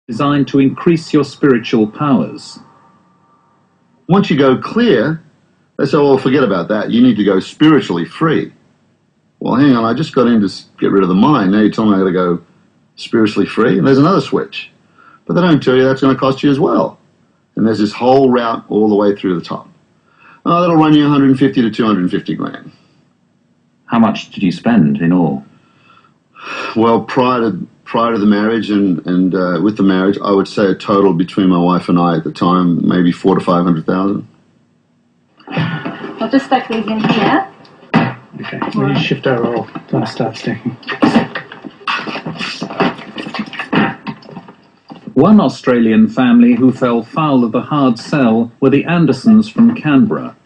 designed to increase your spiritual powers. Once you go clear, they say, well, forget about that. You need to go spiritually free. Well, hang on, I just got in to get rid of the mind. Now you're telling me I got to go spiritually free? And there's another switch. But they don't tell you that's going to cost you as well. And there's this whole route all the way through the top. Oh, that'll run you 150 to 250 grand. How much did you spend in all? Well, prior to the marriage and with the marriage, I would say a total between my wife and I at the time, maybe 400,000 to 500,000. I'll just stack these in here. Okay, will you shift over? I'll start stacking. One Australian family who fell foul of the hard sell were the Andersons from Canberra.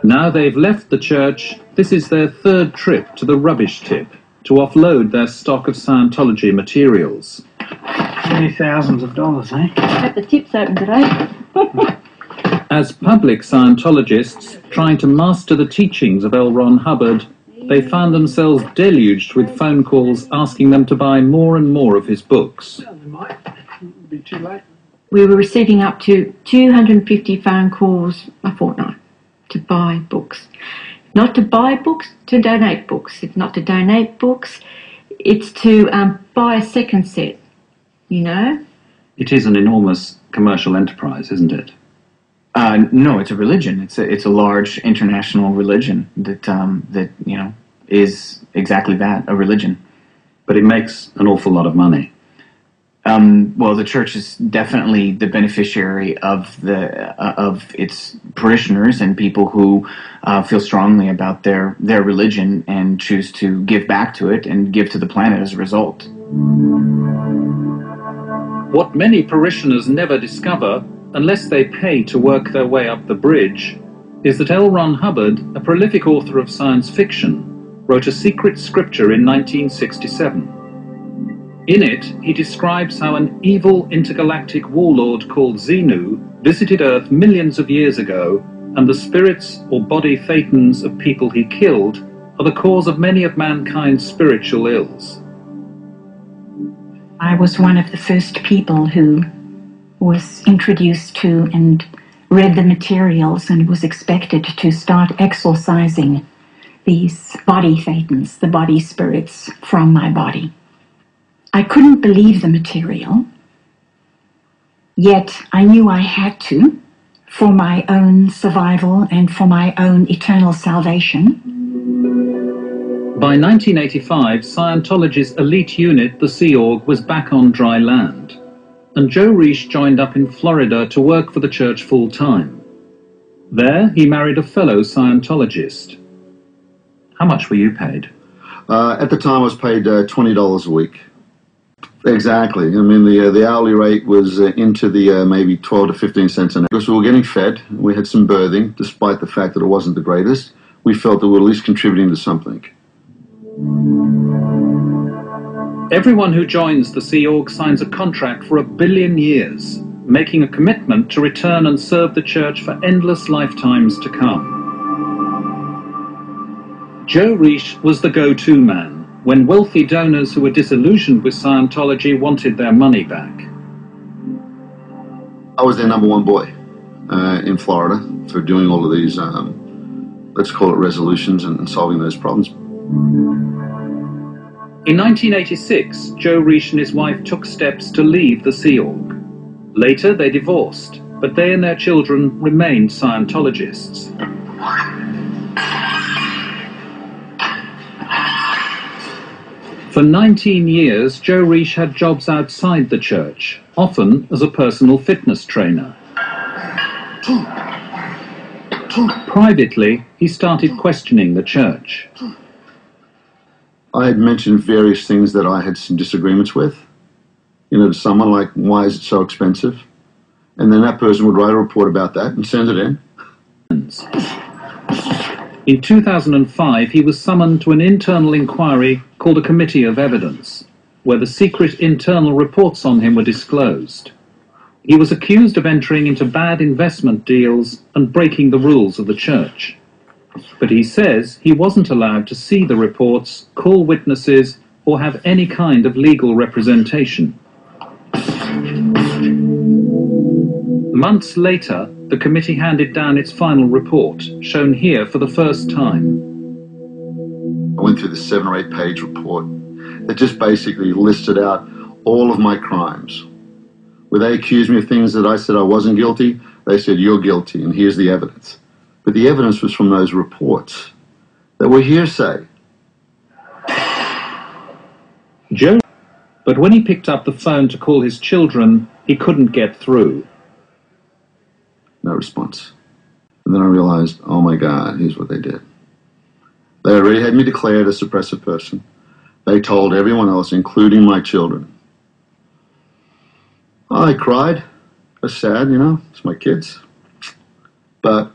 Now they've left the church, this is their third trip to the rubbish tip to offload their stock of Scientology materials. Many thousands of dollars, eh? I hope the tip's open today. As public Scientologists trying to master the teachings of L. Ron Hubbard, they found themselves deluged with phone calls asking them to buy more and more of his books. They might be too late. We were receiving up to 250 phone calls a fortnight to buy books. Not to buy books, to donate books. It's not to donate books, it's to buy a second set, you know? It is an enormous commercial enterprise, isn't it? No, it's a religion. It's a large international religion that is exactly that, a religion. But it makes an awful lot of money. Well, the church is definitely the beneficiary of its parishioners and people who feel strongly about their religion and choose to give back to it and give to the planet as a result. What many parishioners never discover, unless they pay to work their way up the bridge, is that L. Ron Hubbard, a prolific author of science fiction, wrote a secret scripture in 1967. In it, he describes how an evil intergalactic warlord called Xenu visited Earth millions of years ago, and the spirits or body thetans of people he killed are the cause of many of mankind's spiritual ills. I was one of the first people who was introduced to and read the materials and was expected to start exorcising these body thetans, the body spirits, from my body. I couldn't believe the material, yet I knew I had to for my own survival and for my own eternal salvation. By 1985, Scientology's elite unit, the Sea Org, was back on dry land, and Joe Reish joined up in Florida to work for the church full-time. There, he married a fellow Scientologist. How much were you paid? At the time, I was paid $20 a week. Exactly. I mean, the hourly rate was into the maybe 12 to 15 cents an hour. Because we were getting fed, we had some birthing, despite the fact that it wasn't the greatest. We felt that we were at least contributing to something. Everyone who joins the Sea Org signs a contract for 1 billion years, making a commitment to return and serve the church for endless lifetimes to come. Joe Reish was the go-to man when wealthy donors who were disillusioned with Scientology wanted their money back. I was their number one boy in Florida for doing all of these, let's call it resolutions and solving those problems. In 1986, Joe Reish and his wife took steps to leave the Sea Org. Later, they divorced, but they and their children remained Scientologists. For 19 years, Joe Reish had jobs outside the church, often as a personal fitness trainer. Privately, he started questioning the church. I had mentioned various things that I had some disagreements with, to someone like, why is it so expensive? And then that person would write a report about that and send it in. In 2005, he was summoned to an internal inquiry called a Committee of Evidence, where the secret internal reports on him were disclosed. He was accused of entering into bad investment deals and breaking the rules of the church. But he says he wasn't allowed to see the reports, call witnesses, or have any kind of legal representation. Months later, the committee handed down its final report, shown here for the first time. I went through the 7 or 8 page report that just basically listed out all of my crimes. Where they accused me of things that I said I wasn't guilty, they said, you're guilty, and here's the evidence. But the evidence was from those reports that were hearsay. Joe, but when he picked up the phone to call his children, he couldn't get through. No response. And then I realized, oh my God, here's what they did. They already had me declared a suppressive person. They told everyone else, including my children. I cried. I was sad, you know, it's my kids. But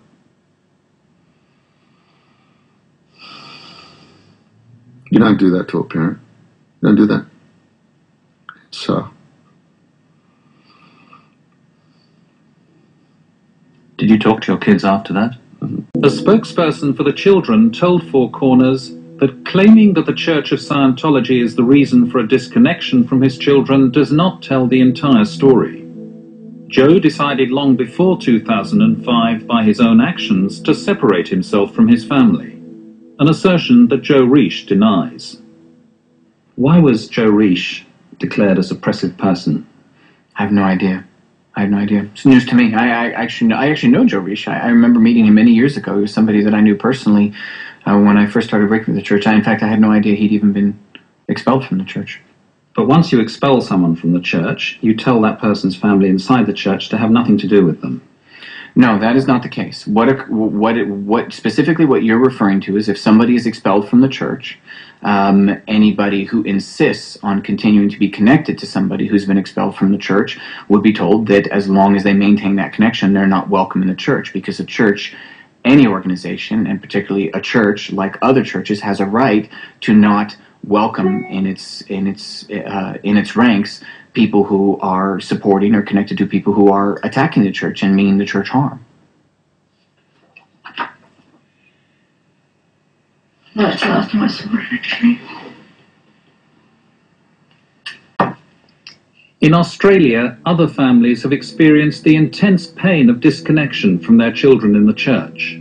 you don't do that to a parent. You don't do that. So. Did you talk to your kids after that? A spokesperson for the children told Four Corners that claiming that the Church of Scientology is the reason for a disconnection from his children does not tell the entire story. Joe decided long before 2005 by his own actions to separate himself from his family, an assertion that Joe Reish denies. Why was Joe Reish declared a suppressive person? I have no idea. It's news to me. I actually know Joe Reish. I remember meeting him many years ago. He was somebody that I knew personally when I first started working with the church. In fact, I had no idea he'd even been expelled from the church. But once you expel someone from the church, you tell that person's family inside the church to have nothing to do with them. No, that is not the case. What specifically what you're referring to is if somebody is expelled from the church, anybody who insists on continuing to be connected to somebody who's been expelled from the church would be told that as long as they maintain that connection, they're not welcome in the church, because a church, any organization, and particularly a church like other churches, has a right to not welcome in its ranks people who are supporting or connected to people who are attacking the church and meaning the church harm. That's the last time I saw it, actually. In Australia, other families have experienced the intense pain of disconnection from their children in the church.